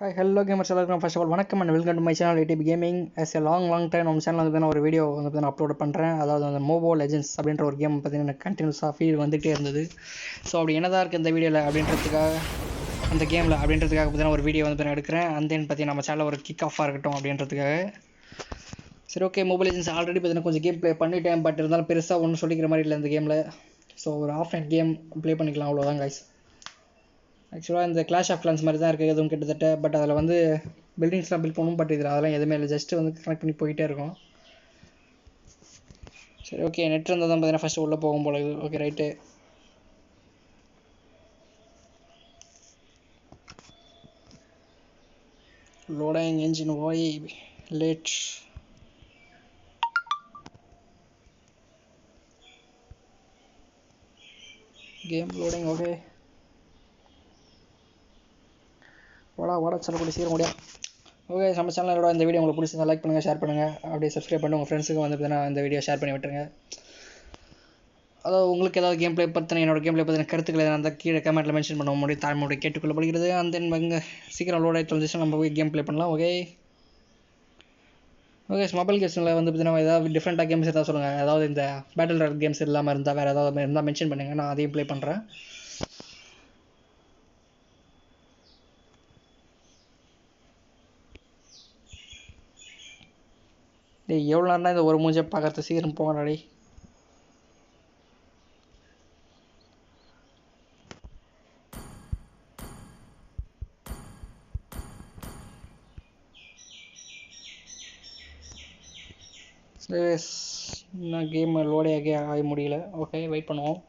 Hi, hello gamers எல்லாருக்கும் first of all வணக்கம் and welcome to my channel ATB Gaming. As a long time நம்ம சேனல்ல வந்து ஒரு வீடியோ வந்து நான் அப்லோட் பண்றேன். அதாவது அந்த மோபோ லெஜெண்ட்ஸ் அப்படின்ற ஒரு கேம் பார்த்தீங்கன்னா கண்டினியூஸாக ஃபீல் வந்துகிட்டே இருந்தது. ஸோ அப்படி என்னதான் இருக்குது இந்த வீடியோவில் அப்படின்றதுக்காக அந்த கேமில் அப்படின்றதுக்காக பார்த்தீங்கன்னா ஒரு வீடியோ வந்து நான் எடுக்கிறேன். அந்த பார்த்தீங்கன்னா நம்ம சேனலில் ஒரு கிக் ஆஃபாக இருக்கட்டும் அப்படின்றதுக்காக. சரி, ஓகே, மொபைல் லெஜெண்ட்ஸ் ஆல்ரெடி பார்த்தீங்கன்னா கொஞ்சம் கேம் ப்ளே பண்ணிட்டேன். பட் இருந்தாலும் பெருசாக ஒன்றும் சொல்லிக்கிற மாதிரி இல்லை இந்த கேமில். ஸோ ஒரு ஆஃப்லைன் கேம் ப்ளே பண்ணிக்கலாம், அவ்வளோதான் கைஸ். ஆக்சுவலாக இந்த கிளாஷ் ஆஃப் கிளான்ஸ் மாதிரி தான் இருக்குது எதுவும் கிட்டத்தட்ட. பட் அதில் வந்து பில்டிங்ஸ்லாம் பில்ட் பண்ணணும். பட் இதில் அதெல்லாம் எதுவுமே இல்லை, ஜஸ்ட்டு வந்து கனெக்ட் பண்ணி போயிட்டே இருக்கும். சரி, ஓகே, நெட் இருந்தால் தான் பார்த்தீங்கன்னா ஃபஸ்ட்டு உள்ளே போகும் போல இது. Okay, right. லோடிங் என்ஜின் வாய் லேட். Game loading. ஓகே, வாடா சொல்லக்கூடிய சீக்கிரம் முடியாது. ஓகே, நம்ம சேனலோட இந்த வீடியோ உங்களுக்கு பிடிச்சிருந்தா லைக் பண்ணுங்கள், ஷேர் பண்ணுங்கள், அப்படியே சப்ஸ்கிரைப் பண்ணி உங்கள் ஃப்ரெண்ட்ஸுக்கு வந்து பார்த்தீங்கன்னா இந்த வீடியோ ஷேர் பண்ணி விட்டுருங்க. அதாவது உங்களுக்கு ஏதாவது கேம் ப்ளே பற்றின என்னோட கேம் ப்ளே பற்றின கருத்துக்களை அந்த கீழே கமெண்ட்டில் மென்ஷன் பண்ண முடியும், தாழ்மையோட கேட்டுக்கொள்ளப்படுகிறது. அந்த தென் வந்து சீக்கிரம் லோட் ஆகி தொலைஞ்சிச்சுன்னா நம்ம போய் கேம் ப்ளே பண்ணலாம். ஓகே, மொபைல் கேம்ஸில் வந்து பார்த்தீங்கன்னா ஏதாவது டிஃப்ரெண்ட்டாக கேம்ஸ் ஏதாவது சொல்லுங்கள். அதாவது இந்த பேட்டில் ராயல் கேம்ஸ் இல்லாமல் இருந்தால் வேறு ஏதாவது இருந்தால் மென்ஷன் பண்ணுங்கள், நான் அதையும் ப்ளே பண்ணுறேன். எவ்வளோ நேரம் தான் இந்த ஒரு மூஞ்சை பார்க்கறது, சீக்கிரம் போங்கடாடி. இன்னும் கேம் லோடே ஆக முடியல. ஓகே, வெயிட் பண்ணுவோம்.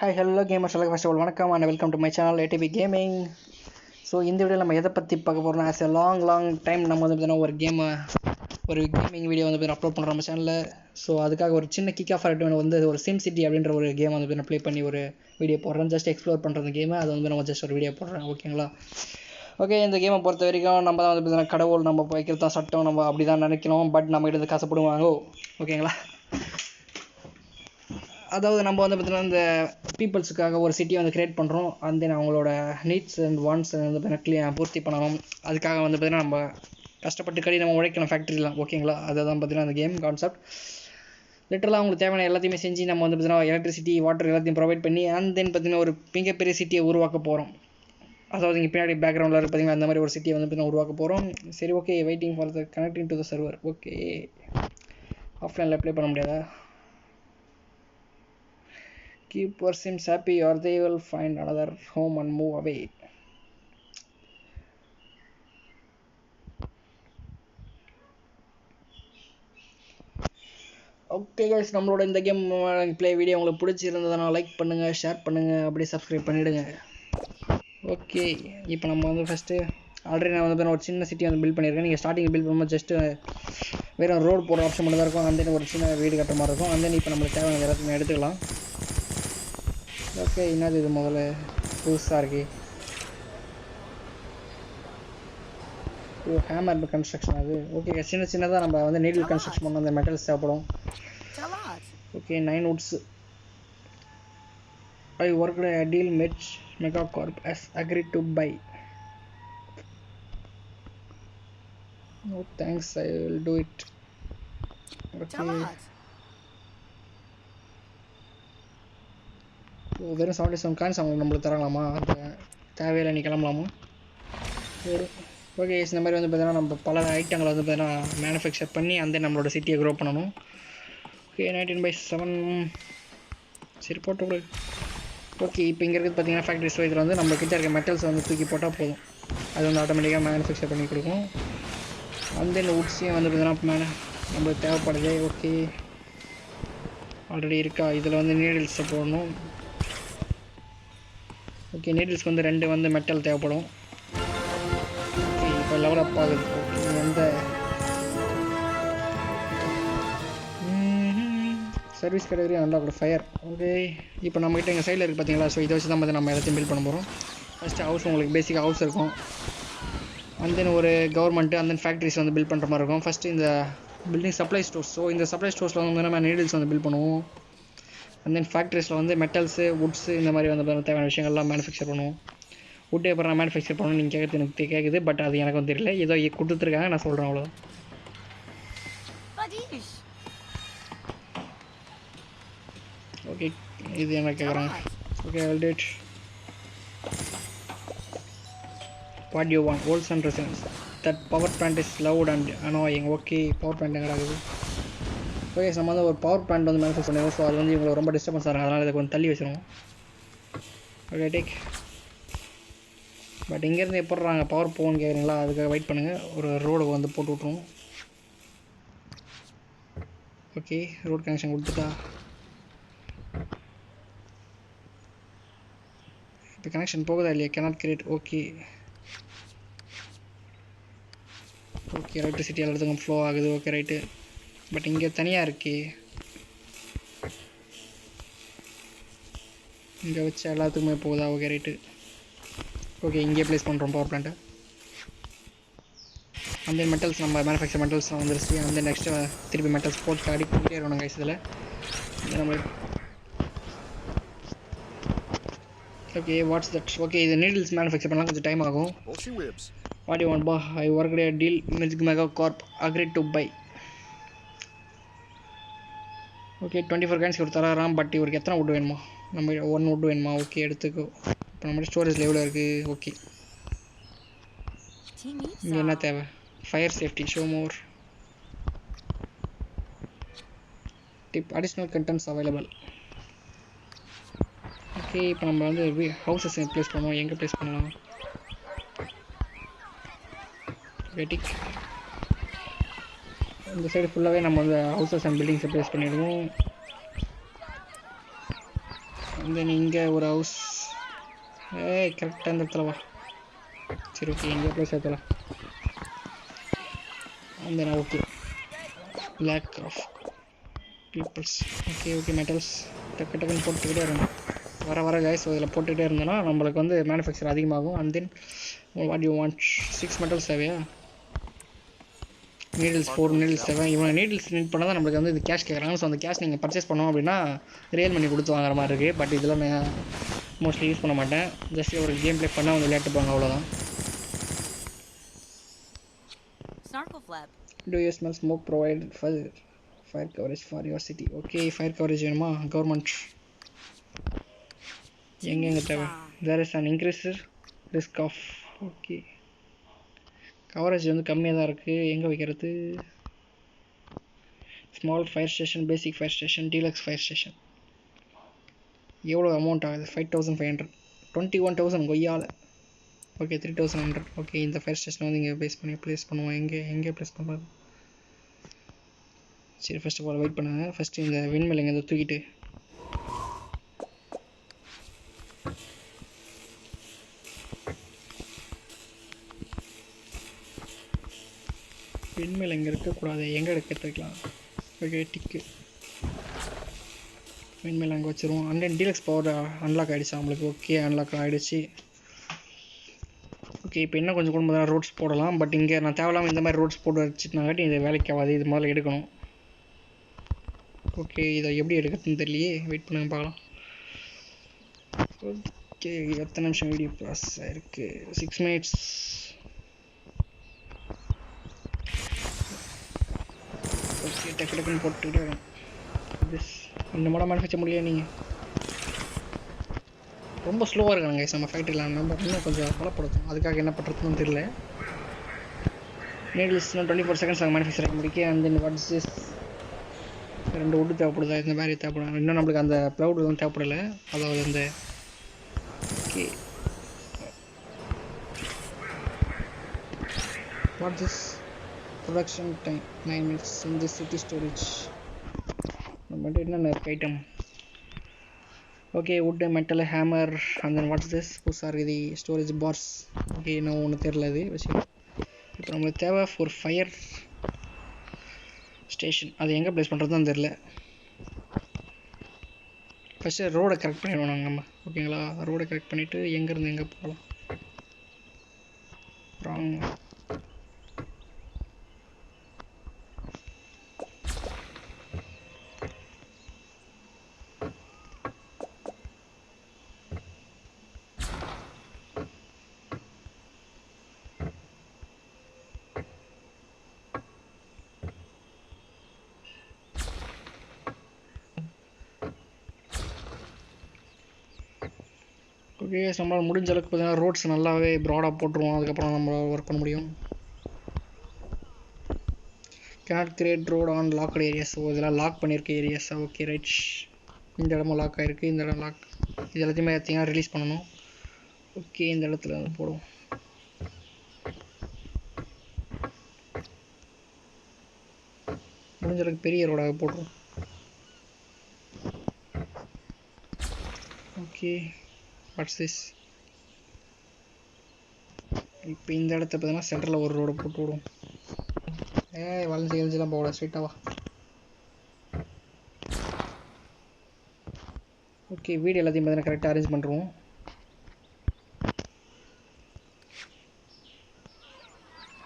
ஹாய், ஹலோ கேமர்ஸ் எல்லாருக்கும் ஃபர்ஸ்ட் ஆஃப் ஆல் வணக்கம் and welcome to my channel ATB Gaming. So இந்த வீடியோவில் நம்ம எதை பற்றி பார்க்க போகிறோம்னா, ஆஸ் எ லாங் டைம் நம்ம வந்து பார்த்தீங்கன்னா ஒரு கேமிங் வீடியோ வந்து பார்த்தீங்கன்னா அப்லோட் பண்ணுறோம் நம்ம சேனலில். ஸோ அதுக்காக ஒரு சின்ன கிக் ஆஃப் ஆகிட்டு வந்து ஒரு சிம் சிட்டி அப்படின்ற ஒரு கேம் வந்து பார்த்தீங்கன்னா ப்ளே பண்ணி ஒரு வீடியோ போடுறேன். ஜஸ்ட் எக்ஸ்ப்ளோர் பண்ணுற கேமை அது வந்து நம்ம ஜஸ்ட் ஒரு வீடியோ போடுறேன், ஓகேங்களா. ஓகே, இந்த கேமை பொறுத்த வரைக்கும் நம்ம தான் வந்து பார்த்தீங்கன்னா கடவுள், நம்ம வைக்கிறது தான் சட்டம், நம்ம அப்படி தான் நினைக்கணும். பட் நம்ம கிட்ட காசப்படுவாங்க, ஓகேங்களா. அதாவது நம்ம வந்து பார்த்தீங்கன்னா இந்த பீப்புள்ஸுக்காக ஒரு சிட்டியை வந்து க்ரியேட் பண்ணுறோம். அண்ட் தென் அவங்களோட நீட்ஸ் அண்ட் வாண்ட்ஸ் வந்து பார்த்தீங்கன்னா பூர்த்தி பண்ணணும். அதுக்காக வந்து பார்த்தீங்கன்னா நம்ம கஷ்டப்பட்டு நம்ம உழைக்கணும் ஃபேக்ட்ரிலாம், ஓகேங்களா. அதை தான் பார்த்தீங்கன்னா அந்த கேம் கான்செப்ட். லிட்டரலாக அவங்களுக்கு தேவையான எல்லாத்தையுமே செஞ்சு நம்ம வந்து பார்த்தீங்கன்னா எலக்ட்ரிசிட்டி, வாட்டர் எல்லாத்தையும் ப்ரொவைட் பண்ணி அண்ட் தென் பார்த்தீங்கன்னா ஒரு மிகப்பெரிய சிட்டியை உருவாக்க போகிறோம். அதாவது இங்கே பின்னாடி பேக்ரவுண்டில் பார்த்தீங்கன்னா அந்த மாதிரி ஒரு சிட்டியை வந்து பார்த்தீங்கன்னா உருவாக்க போகிறோம். சரி, okay, waiting for the connecting to the server. Okay, ஆஃப்லைனில் அப்ளை பண்ண முடியாதா? Keep your sims happy or they will find another home and move away. Okay guys, நம்மளோட இந்த கேம் ப்ளே வீடியோ உங்களுக்கு பிடிச்சிருந்ததுனா லைக் பண்ணுங்கள், ஷேர் பண்ணுங்கள், அப்படியே சப்ஸ்கிரைப் பண்ணிவிடுங்க. ஓகே, இப்போ நம்ம வந்து ஃபஸ்ட்டு ஆல்ரெடி நான் வந்து ஒரு சின்ன சிட்டி வந்து பில்ட் பண்ணியிருக்கேன். நீங்கள் ஸ்டார்டிங் பில்ட் பண்ணும்போது ஜஸ்ட்டு வெறும் ரோடு போகிற ஆப்ஷன் மட்டும் தான் இருக்கும். அந்த ஒரு சின்ன வீடு கட்டுற மாதிரி இருக்கும். அந்த இப்போ நம்மளுக்கு தேவையான எல்லாத்தையுமே எடுத்துக்கலாம். ஓகே, என்னது இது முதல்ல புதுசாக இருக்கு. ஹேமர் கன்ஸ்ட்ரக்ஷன் அது. ஓகே, சின்னதாக நம்ம வந்து நீடில் கன்ஸ்ட்ரக்ஷன் பண்ண அந்த மெட்டல்ஸ் தேவைப்படும். Okay, 9 Woods. I work a deal Megacorp has agreed to buy. No thanks, I will do it. Okay, வெறும் 77 காயின்ஸ் அவங்க நம்மளுக்கு தரலாமா? அந்த தேவையில்லை, நீ கிளம்பலாமா? சரி, ஓகே. இந்த மாதிரி வந்து பார்த்தீங்கன்னா நம்ம பல ஐட்டங்களை வந்து பார்த்தீங்கன்னா மேனுஃபேக்சர் பண்ணி அந்த நம்மளோட சிட்டியை க்ரோ பண்ணணும். ஓகே, 19/7. சரி, போட்டு கொடு. ஓகே, இப்போ இங்கே இருக்குது பார்த்தீங்கன்னா ஃபேக்ட்ரிஸ். இதில் வந்து நம்ம கிட்ட இருக்க மெட்டல்ஸ் வந்து தூக்கி போட்டால் போதும், அது வந்து ஆட்டோமேட்டிக்காக மேனுஃபேக்சர் பண்ணி கொடுக்கும். அந்த வுட்ஸையும் வந்து பார்த்தீங்கன்னா நம்மளுக்கு தேவைப்படுது. ஓகே, ஆல்ரெடி இருக்கா. இதில் வந்து நீடில்ஸை போடணும். ஓகே, நீடில்ஸ்க்கு வந்து 2 வந்து மெட்டல் தேவைப்படும். ஓகே, இப்போ லெவல் அப் ஆகுது. ஓகே, எந்த service category unlock fire. Okay, இப்போ நம்மகிட்ட எங்கள் சைடில் இருக்குது பார்த்தீங்களா. ஸோ இதை வச்சு தான் நம்ம எல்லாத்தையும் பில்ட் பண்ண போகிறோம். ஃபஸ்ட்டு ஹவுஸ், உங்களுக்கு பேசிக்காக ஹவுஸ் இருக்கும். அண்ட் தென் ஒரு கவர்மெண்ட்டு அண்ட் தென் ஃபேக்ட்ரிஸ் வந்து பில்ட் பண்ணுற மாதிரி இருக்கும். ஃபஸ்ட்டு இந்த பில்டிங் சப்ளை ஸ்டோர்ஸ். ஸோ இந்த சப்ளை ஸ்டோர்ஸில் வந்து நம்ம நீடில்ஸ் வந்து பில்ட் பண்ணுவோம். அண்ட் தென் ஃபேக்ட்ரிஸில் வந்து மெட்டல்ஸு, வுட்ஸு, இந்த மாதிரி வந்து தேவையான விஷயங்கள்லாம் மேனுஃபேக்சர் பண்ணுவோம். வுட் எப்போ நான் மேனுஃபேக்சர் பண்ணணும் நீங்கள் கேட்குறது எனக்கு கேட்குது. பட் அது எனக்கு வந்து தெரியல. ஏதோ கொடுத்துருக்காங்க, நான் சொல்கிறேன் அவ்வளோதான். ஓகே, இது என்ன கேட்குறாங்க. Okay, I'll do it. What do you want? Walls and resistance. That power plant is loud and annoying. Okay, power plant எங்கே இருக்குது? ஓகே, நம்ம வந்து ஒரு பவர் பிளான்ட் வந்து மேனுஃபேக்சர் பண்ணுவோம். ஸோ அது வந்து இவங்களை ரொம்ப டிஸ்டர்பன்ஸ் ஆகிறாங்க. அதனால் இதை கொஞ்சம் தள்ளி வச்சுருவோம். Okay, take. பட் இங்கேருந்து எப்போடுறாங்க பவர் போகணும்னு கேட்குறீங்களா? அதுக்காக வெயிட் பண்ணுங்கள். ஒரு ரோடு வந்து போட்டு விட்ருவோம். ஓகே, ரோட் கனெக்ஷன் கொடுத்துட்டா. இப்போ கனெக்ஷன் போகுதா இல்லையா? Cannot create. Okay okay, electricity எல்லாத்துக்கும் ஃப்ளோ ஆகுது. Okay, right. பட் இங்கே தனியாக இருக்கே, இங்கே வச்சு எல்லாத்துக்குமே போகுதா? Okay, right. ஓகே, இங்கே ப்ளேஸ் பண்ணுறோம் பவர் பிளான்ட்டை. அந்த மெட்டல்ஸ் நம்ம மேனுஃபேக்சர் மெட்டல்ஸ்லாம் வந்துருச்சு. அந்த நெக்ஸ்ட்டு திருப்பி மெட்டல்ஸ் போட்டு அடிக்கிட்டே இருக்கணும் கைஸ். இதில் நம்ம ஓகே, வாட்ஸ் தட்? ஓகே, இது நீடில்ஸ் மேனுஃபேக்சர் பண்ணலாம், கொஞ்சம் டைம் ஆகும். வாட் யூ வாண்ட் பா? I work day deal milk mega corp agreed to buy. Okay, 24 coins கொடுத்தாராம். பட் இவருக்கு எத்தனை வுட் வேணுமா? நம்ம 1 வுட் வேணுமா? ஓகே, எடுத்துக்கோ. இப்போ நம்ம ஸ்டோரேஜில் எவ்வளோ இருக்குது? ஓகே, இங்கே என்ன தேவை? Fire safety, show more tip, additional contents available. Okay, இப்போ நம்ம வந்து ஹவுசஸ் ப்ளேஸ் பண்ணுவோம். எங்கே ப்ளேஸ் பண்ணலாம்? வெட்டிக் இந்த சைடு ஃபுல்லாகவே நம்ம வந்து ஹவுசஸ் அண்ட் பில்டிங்ஸை ப்ளேஸ் பண்ணிடுவோம். தென் இங்கே ஒரு ஹவுஸ். கரெக்டாக இந்த இடத்துல வா. சரி, ஓகே, எங்கே ப்ளேஸ் ஏற்றலாம். அந்த நான் okay, lack of peoples. Okay okay, metals டக்குன்னு போட்டுக்கிட்டே இருந்தோம். வர கைஸ் இதில் போட்டுக்கிட்டே இருந்தோன்னா நம்மளுக்கு வந்து மேனுஃபேக்சர் அதிகமாகும். And then what you want? 6 metals தேவையா? நீடில்ஸ் 4 நீடில்ஸ் தேவை. இவங்க நீடில்ஸ் நீட் பண்ணால் தான் நம்மளுக்கு வந்து இது கேஷ் கேட்குறாங்க. ஸோ அந்த கேஷ் நீங்கள் பர்ச்சேஸ் பண்ணோம் அப்படின்னா ரியல் மணி கொடுத்து வாங்குற மாதிரி இருக்குது. பட் இதெல்லாம் நான் மோஸ்ட்லி யூஸ் பண்ண மாட்டேன். ஜஸ்ட் ஒரு கேம் ப்ளே பண்ணால் அவங்க விளையாட்டுப்பாங்க, அவ்வளோதான். Do you smell smoke provided for fire coverage for your city? Okay, fire coverage வேணுமா? கவர்மெண்ட் எங்கெங்கே தேவை? there is an increased risk of. Okay, coverage வந்து கம்மியாக தான் இருக்குது. எங்கே வைக்கிறது? Small fire station, basic fire station, deluxe fire station. எவ்வளோ அமௌண்ட் ஆகுது? 5500. 21,000 கொய்யால். ஓகே, 3100. ஓகே, இந்த ஃபயர் ஸ்டேஷன் வந்து இங்கே ப்ளேஸ் பண்ணுவோம். எங்கே ப்ளேஸ் பண்ணுறது? சரி, ஃபர்ஸ்ட் ஆஃப் ஆல் வெயிட் பண்ணுங்கள். ஃபஸ்ட்டு இந்த விண்மில் எங்கே தூக்கிட்டு விண்மில் எங்கே இருக்கக்கூடாது, எங்கே எடுத்துக்கலாம். ஓகே, டிக்கு விண்மில் அங்கே வச்சுருவோம். And then deluxe power unlock ஆகிடுச்சு நம்மளுக்கு. ஓகே, அன்லாக் ஆகிடுச்சு. ஓகே, இப்போ இன்னும் கொஞ்சம் கூட ரோட்ஸ் போடலாம். பட் இங்கே நான் தேவையில்லாமல் இந்த மாதிரி ரோட்ஸ் போட்டு வச்சுட்டுனாங்காட்டி இது வேலைக்கு ஆகாது. இது முதல்ல எடுக்கணும். ஓகே, இதை எப்படி எடுக்கிறதுன்னு தெரியலையே. வெயிட் பண்ணுங்க பார்க்கலாம். ஓகே, எத்தனை நிமிஷம் வீடியோ ப்ராஸ் ஆயிருக்கு? 6 minutes. ஓகே, டக்குன்னு போட்டுக்கிட்டே வரும். இந்த மாடல் மேனுஃபேக்சர் முடியல. நீங்கள் ரொம்ப ஸ்லோவாக இருக்காங்க நம்ம ஃபேக்ட்ரியில். நம்ம இன்னும் கொஞ்சம் பலப்படுத்தும். அதுக்காக என்ன பண்ணுறதுன்னு தெரியல. நீடில்ஸ் 24 seconds ஆகும் மேனுஃபேக்சரிங் முடிக்க. And then what's this? 2 wood தேவைப்படுதா? இந்த மாதிரி தேவைப்படும். இன்னும் நம்மளுக்கு அந்த ப்ளவுட் எதுவும் தேவைப்படலை. அதாவது அந்த okay, what this? Production time 9 minutes in this city storage. நம்மகிட்ட என்னென்ன இருக்குது item? Okay, wood, metal, hammer. And then what's this? புதுசாக இருக்குது ஸ்டோரேஜ் பார்ஸ். ஓகே, இன்னும் ஒன்று தெரியல இது வச்சு. இப்போ நம்மளுக்கு தேவை ஒரு ஃபயர் ஸ்டேஷன். அது எங்கே ப்ளேஸ் பண்ணுறது தான் தெரில. ஃபஸ்ட்டு ரோடை கரெக்ட் பண்ணிடுவோம் நம்ம. ஓகேங்களா? ரோடை கரெக்ட் பண்ணிவிட்டு எங்கேருந்து எங்கே போகலாம். ராங். ஓகே, நம்மளால் முடிஞ்ச அளவுக்கு பார்த்தீங்கன்னா ரோட்ஸ் நல்லாவே ப்ராடாக போட்டுருவோம். அதுக்கப்புறம் நம்ம ஒர்க் பண்ண முடியும். Cannot create road on logged areas. So இதெல்லாம் லாக் பண்ணியிருக்க ஏரியாஸ். Okay right. இந்த இடமும் லாக் ஆகிருக்கு, இந்த இடம் லாக். இது எல்லாத்தையுமே பார்த்தீங்கன்னா ரிலீஸ் பண்ணணும். ஓகே, இந்த இடத்துல வந்து போடுவோம். முடிஞ்ச அளவுக்கு பெரிய ரோடாக போட்டுருவோம். Okay, watts this. இப்போ இந்த இடத்த பார்த்தீங்கன்னா சென்டரில் ஒரு ரோடு போட்டு விடுவோம். வளைஞ்சி எழுஞ்சிலாம் போகல, ஸ்ட்ரெயிட்டாக வா. ஓகே, வீடு எல்லாத்தையும் பார்த்தீங்கன்னா கரெக்டாக அரேஞ்ச் பண்ணுறோம்.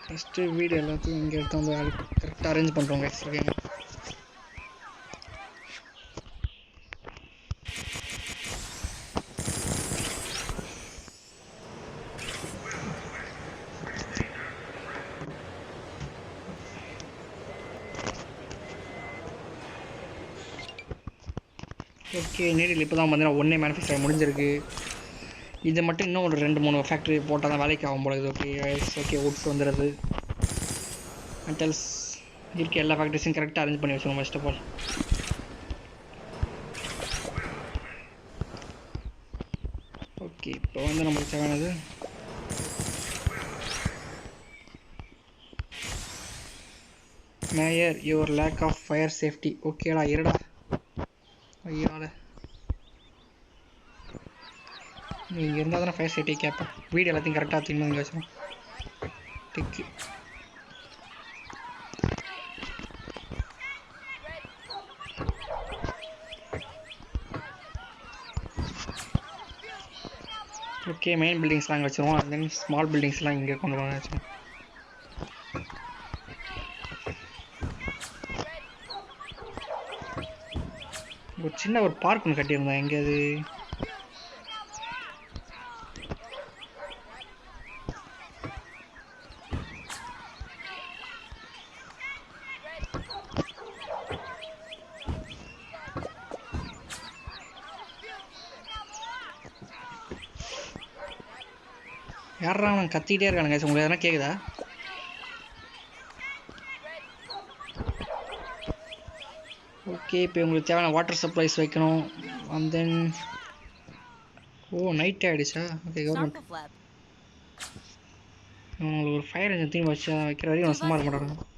ஃபஸ்ட்டு வீடு எல்லாத்தையும் இங்கே எடுத்து வந்து கரெக்டாக அரேஞ்ச் பண்ணுறோங்க. ஓகேங்க. ஓகே, நீடில் இப்போ தான் பார்த்தீங்கன்னா ஒன்றே மேனுஃபேக்சர் முடிஞ்சிருக்கு. இது மட்டும் இன்னும் ஒரு 2-3 ஃபேக்ட்ரி போட்டால் தான் வேலைக்கு ஆகும் போல. ஓகே ஓகே, உட்ஸ் வந்துடுது. மெட்டல்ஸ் இருக்க எல்லா ஃபேக்ட்ரிஸையும் கரெக்டாக அரேஞ்ச் பண்ணி வச்சுருவோம் ஃபர்ஸ்ட் ஆஃப் ஆல். ஓகே, இப்போ வந்து நம்மளுக்கு தேவையானது mayor your lack of fire safety. ஓகேடா, இருடா ஐயால. நீங்கள் இருந்தால் தானே ஃபயர் சேஃப்டி கேட்பேன். வீடு எல்லாத்தையும் கரெக்டாக திரும்ப இங்கே வச்சிடும். டிக்கு. ஓகே, மெயின் பில்டிங்ஸ்லாம் அங்கே வச்சுருவோம். அண்ட் தென் ஸ்மால் பில்டிங்ஸ்லாம் இங்கே கொண்டு வந்து வச்சுருவோம். ஒரு சின்ன ஒரு பார்க் ஒன்று கட்டியிருந்தேன். எங்கே அது? யாரா அவன் கத்திக்கிட்டே இருக்கானுங்க? உங்களுக்கு எதனா கேட்குதா? ஓகே, இப்போ உங்களுக்கு தேவையான வாட்டர் சப்ளைஸ் வைக்கணும். அண்ட் தென் நைட் ஆகிடுச்சா? ஓகே, கவர்மெண்ட் உங்களுக்கு ஒரு ஃபயர் இன்ஜின் தீம் வச்சு வைக்கிற வரைக்கும் நான் சும்மா இருக்க மாட்டேன்.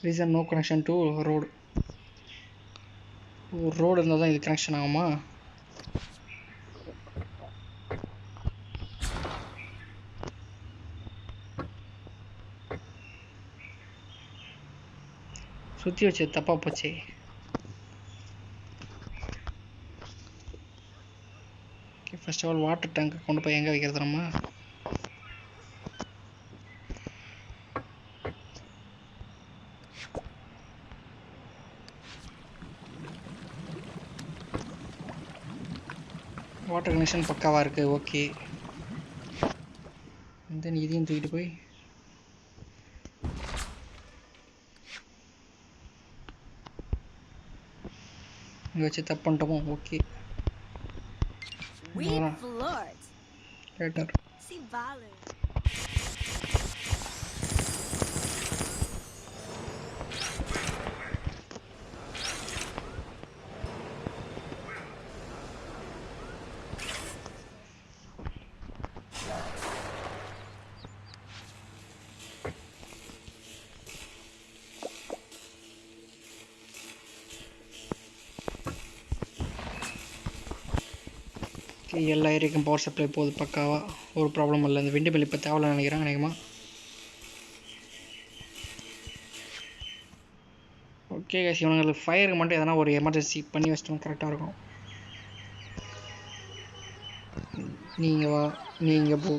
Reason no connection to road. Road இருந்தால் தான் இது கனெக்ஷன் ஆகுமா? சுற்றி வச்சு தப்பாக போச்சு. Okay, first of all water tank கொண்டு போய் எங்கே வைக்கிறது நம்ம? வாட்டர் கனெக்ஷன் பக்காவாக இருக்குது. ஓகே, தென் இதையும் தூக்கிட்டு போய் இங்கே வச்சு தப்பு பண்ணிட்டோமோ? Okay, later. எல்லா ஏரியாவுக்கும் பவர் சப்ளை போகுது பக்காவாக, ஒரு ப்ராப்ளம் இல்லை. இந்த விண்டு மில் இப்போ தேவையில்ல நினைக்கிறேன் அநேகமாக. ஓகே கைஸ், இவங்களுக்கு ஃபயருக்கு மட்டும் எதனா ஒரு எமர்ஜென்சி பண்ணி வச்சிட்டோம் கரெக்டாக இருக்கும். நீங்கள் வா, நீங்கள் போ.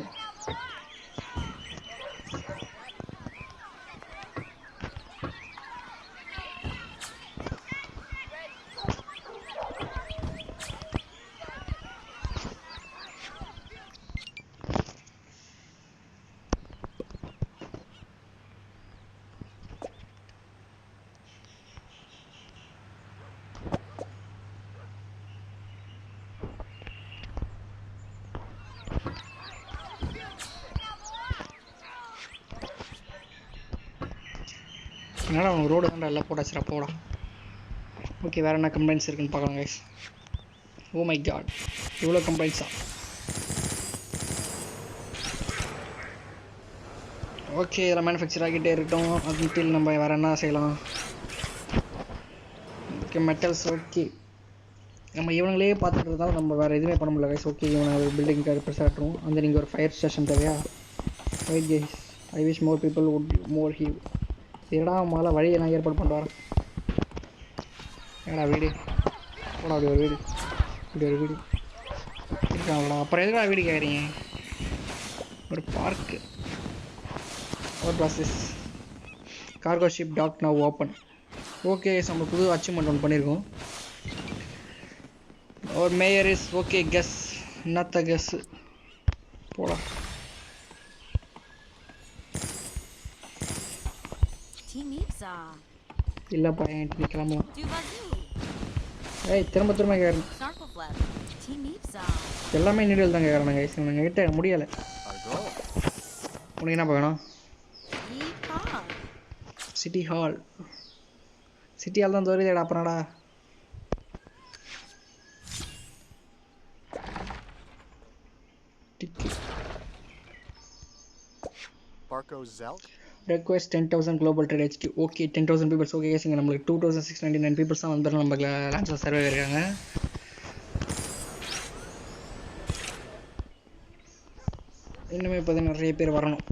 அதனால் அவங்க ரோடு தான் எல்லாம் போட்டாச்சுரா போடா. ஓகே, வேறு என்ன கம்ப்ளைண்ட்ஸ் இருக்குன்னு பார்க்கலாம் கைஸ். ஓ மை காட், இவ்வளோ கம்ப்ளைண்ட்ஸா? ஓகே, இதில் மேனுஃபேக்சர் ஆகிட்டே இருக்கட்டும். அதில் நம்ம வேறு என்ன செய்யலாம்? Okay, metals. ஓகே, நம்ம இவங்களே பார்த்துட்டு இருந்தாலும் நம்ம வேறு எதுவுமே பண்ண முடியல கைஸ். ஓகே, இவனை பில்டிங் பெருசாக ஆட்டுறோம். அந்த நீங்கள் ஒரு ஃபயர் ஸ்டேஷன் தேவையா? Wait guys, I wish more people would more heave. சரிடா, முதல்ல வழியை நான் ஏற்பாடு பண்ணிட்டு வரேன். ஏடா வீடு போடா, அப்படி ஒரு வீடு, இப்படி ஒரு வீடு இருக்காங்களா? அப்புறம் எதுக்கா வீடு கேட்குறீங்க? ஒரு பார்க்கு. ஒரு process cargo ship dock now open. Okay, நம்ம புது அச்சீவ்மெண்ட் ஒன்று பண்ணியிருக்கோம். ஒரு மேயர் இஸ் ஓகே கெஸ். என்னத்த கெஸ்? போடா. இல்லைப்பா, என்கிட்ட கிளம்பலாம். ஏய், திரும்ப திரும்ப கேட்குறேன். எல்லாமே நீடில் தான் கேட்குறானுங்க கைஸ். என்கிட்ட முடியலை. உனக்கு என்ன வேணும்? City hall. சிட்டி ஹால் தான் தோறிதேடா. அப்புறம்டா request 10,000 global trade HQ. Okay, 10,000 peoples. Okay கேஸுங்க, நம்மளுக்கு 2699 பீப்புள்ஸ் தான் வந்துடும். நம்ம லான்ச்சில் சர்வே இருக்காங்க. இன்னுமே இப்போ நிறைய பேர் வரணும்.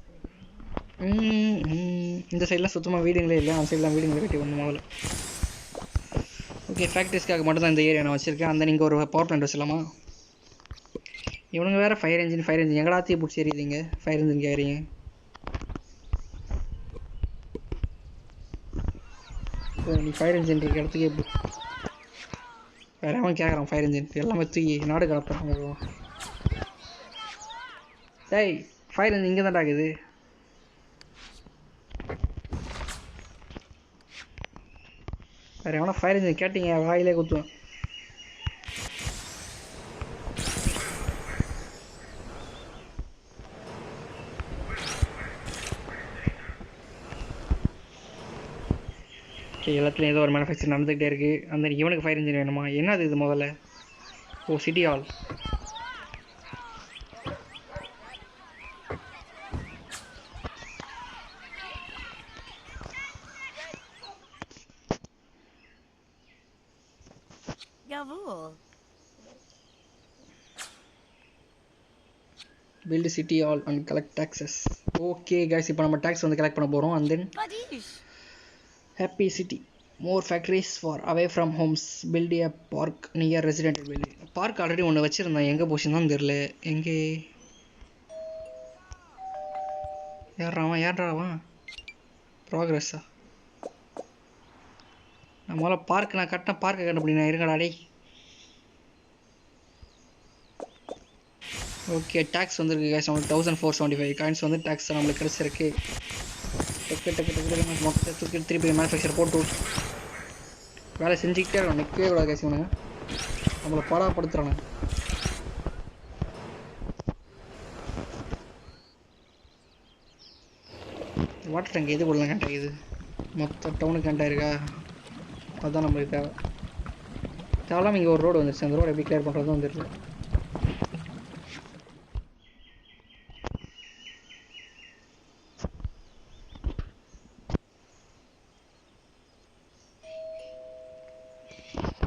இந்த சைட்லாம் சுத்தமாக வீடுங்களே இல்லை. அந்த சைட்லாம் வீடுங்களே கட்டி ஒன்று முதல்ல. ஓகே, ஃபேக்ட்ரிஸ்க்காக மட்டும் தான் இந்த ஏரியா நான் வச்சுருக்கேன். அந்த நீங்கள் ஒரு பவர் பிளான்ட் வச்சிடலாமா? இவனுங்க வேறு ஃபயர் இன்ஜின் எங்கடா தீ பிடிச்சி எறியுதுங்க? ஃபயர் இன்ஜின் கேட்குறீங்க? நீ ஃபயர் இன்ஜின் இருக்க இடத்துக்கு எப்படி வேறு அவன் கேட்குறான்? ஃபயர் இன்ஜின் எல்லாமே தூக்கி நாடு கலப்பான். டேய், ஃபயர் இன்ஜின் இங்கே தான் ஆகுது. வேறு எவனா ஃபயர் இன்ஜின் கேட்டிங்க வாயிலே குத்துவேன். ஓகே, எல்லாத்துலேயும் ஏதோ ஒரு மேனுஃபேக்சர் நடந்துகிட்டே இருக்குது. அந்த இவனுக்கு ஃபயர் இன்ஜின் வேணுமா? என்னது இது முதல்ல? ஓ, city hall. build city hall and collect taxes. Okay guys, இப்போ நம்ம tax வந்து collect பண்ண போறோம். and then happy city, more factories for away from homes, build a park near residential building. park already ஒன்று வச்சிருந்தேன், எங்கே போச்சுன்னு தெரியல. எங்கே ஏறாவன் ப்ராக்ரஸா? நம்மளால பார்க் நான் கட்டின பார்க்கை கண்டுபிடினா இருங்கடா டேய். ஓகே, டேக்ஸ் வந்துருக்கு கேஸ். நம்மளுக்கு 1475 காயின்ஸ் வந்து டேக்ஸ் நம்மளுக்கு கிடச்சிருக்கு. மொத்தத்தை தூக்கி திருப்பி மேனுஃபேக்சர் போட்டு வேலை செஞ்சுக்கிட்டே இருக்கணும். நிற்கவே கூடாது கேஸ். இவனுங்க நம்மளை பாடாப்படுத்துகிறானு. வாட்டர் டேங்க் எது கூட கேன்ட் ஆகிது? மொத்த டவுனுக்கு கேன்ட் ஆயிருக்கா? அதுதான் நம்மளுக்கு தேவை. தேவையில்லாமல் இங்கே ஒரு ரோடு வந்துருச்சு. அந்த ரோடு எப்படி கிளியர் பண்ணுறதும் வந்துருக்கு.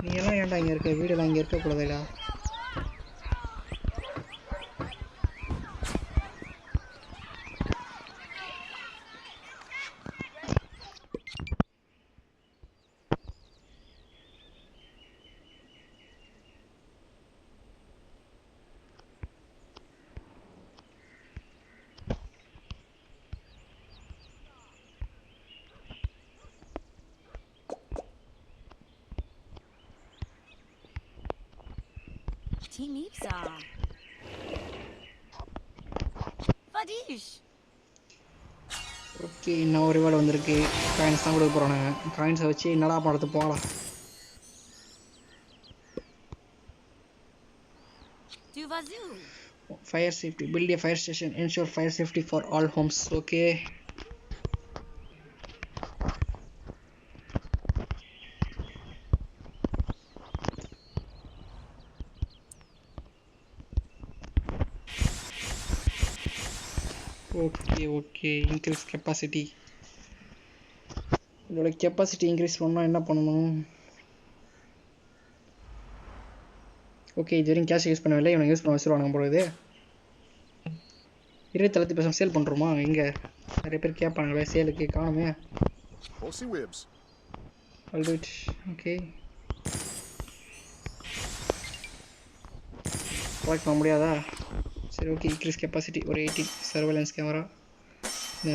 நீ எல்லாம் ஏன்டா இங்கே இருக்க? வீடெல்லாம் இங்கே இருக்கக்கூடாதுடா. Timipsa. Fadish. ஓகே இன்னும் ஒரு வேலை வந்திருக்கு. காயின்ஸ் தான் கொடுக்க போகிறானுங்க. காயின்ஸை வச்சு என்னடா பண்ணுறது போகலாம். Duvazoo. Fire safety. Build a fire station. Ensure fire safety for all homes. Okay. Okay increase capacity. இதோட கெப்பாசிட்டி இன்க்ரீஸ் பண்ணால் என்ன பண்ணணும்? ஓகே இது வரைக்கும் கேஷ் யூஸ் பண்ணவில்லை. இவனை யூஸ் பண்ண வச்சுருவானுங்க போகிறது. 20% சேல் பண்ணுறோமா? எங்கே நிறைய பேர் கேட்பாங்களே சேலுக்கு காணுமே. ஆல்ரைட் ஓகே கலெக்ட் பண்ண முடியாதா? சரி ஓகே இன்க்ரீஸ் கெப்பாசிட்டி ஒரு 18. சர்வேலன்ஸ் கேமரா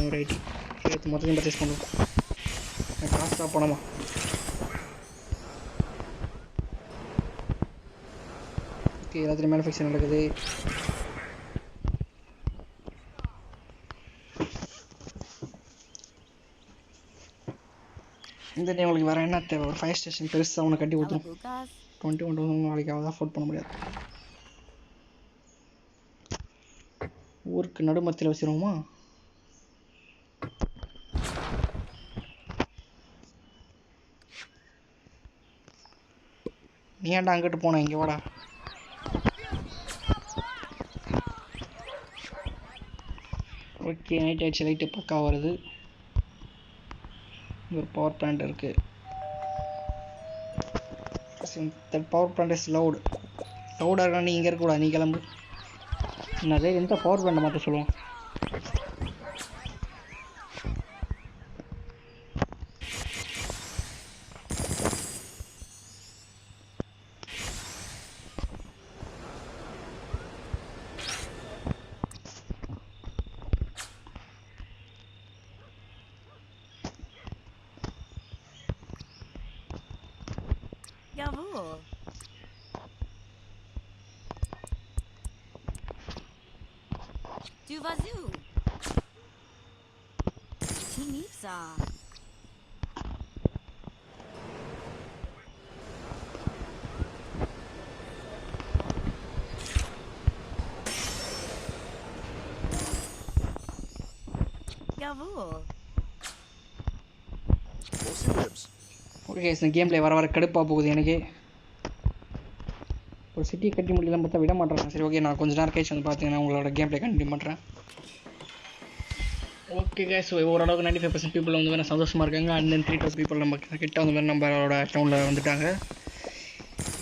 ஒரு 18 மொத்தத்தையும் பர்ச்சேஸ் பண்ணுவோம். காசு தான் பணமா? ஓகே எல்லாத்துலேயும் மேனுஃபேக்சர் நடக்குது. இந்த டைம் உங்களுக்கு வேறு என்ன தேவை? ஒரு ஃபயர் ஸ்டேஷன் பெருசாக அவனை கட்டி கொடுத்துரும். 21,000 நாளைக்கு அவள் அஃபோர்ட் பண்ண முடியாது. ஊருக்கு நடுமத்தியில் வச்சுருவோமா? நீ ஏன்டா அங்கிட்டு போன? இங்கே வாடா. ஓகே நைட் ஆயிடுச்சு. லைட்டு பக்கா வருது. ஒரு பவர் பிளான்ட் இருக்குது. பவர் பிளான்ட் இஸ் லவுடாக இருக்கா? நீ இங்கே இருக்கக்கூடாது. நீ கிளம்பு. என்னது எந்த பவர் பிளான்ட்டை மாற்ற சொல்லுவோம்? Jawohl. Duvazoo. Timipsa. Jawohl. Okay இந்த கேம் பிளே வர கடுப்பாக போகுது எனக்கு. ஒரு சிட்டியை கட்டி முடியலாம் பார்த்தா விட மாட்டேறேன். சரி ஓகே நான் கொஞ்சம் நேரம் கழிச்சு வந்து பார்த்தீங்கன்னா உங்களோட கேம் பிளே கண்டினியூ பண்ணுறேன். ஓகே கைஸ் ஓரளவுக்கு 95% பீப்புள் வந்து வேறு சந்தோஷமாக இருக்காங்க. அண்ட் தென் 3,000 பீப்புள் நம்ம கிட்ட வந்து வேறு நம்மளோட டவுனில் வந்துட்டாங்க.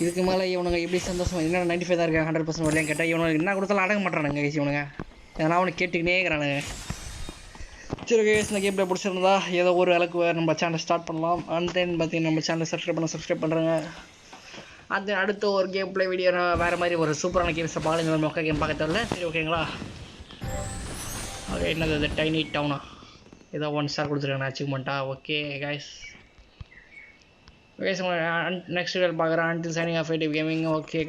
இதுக்கு மேலே இவனுங்க எப்படி சந்தோஷமாக என்ன 95 தான் இருக்காங்க 100% வரலையும் கேட்டால் இவனுக்கு என்ன கொடுத்தாலும் அடங்க மாட்டானுங்க கைஸ். இவனுங்க ஏன்னா அவனுக்கு கேட்டுக்கினே இருக்கிறானுங்க. சரி ஓகே இந்த கேம் பிளே பிடிச்சிருந்தா ஏதோ ஒரு அளவுக்கு நம்ம சேனலை ஸ்டார்ட் பண்ணலாம். அண்ட் தென் பார்த்தீங்கன்னா நம்ம சேனலை சப்ஸ்கிரைப் பண்ணுறேங்க. அது அடுத்த ஒரு கேம் பிளே வீடியோ வேறு மாதிரி ஒரு சூப்பரான கேம்ஸை பாருங்க. மொக்க கேம் பார்க்க தெரியல. சரி ஓகேங்களா? ஓகே என்னது அது டைனி டவுனா? ஏதோ 1 ஸ்டார் கொடுத்துருக்காங்க அச்சீவ்மெண்ட்டா? ஓகே கைஸ் நெக்ஸ்ட் வீடியோ பார்க்குறேன். Until signing off gaming. Okay.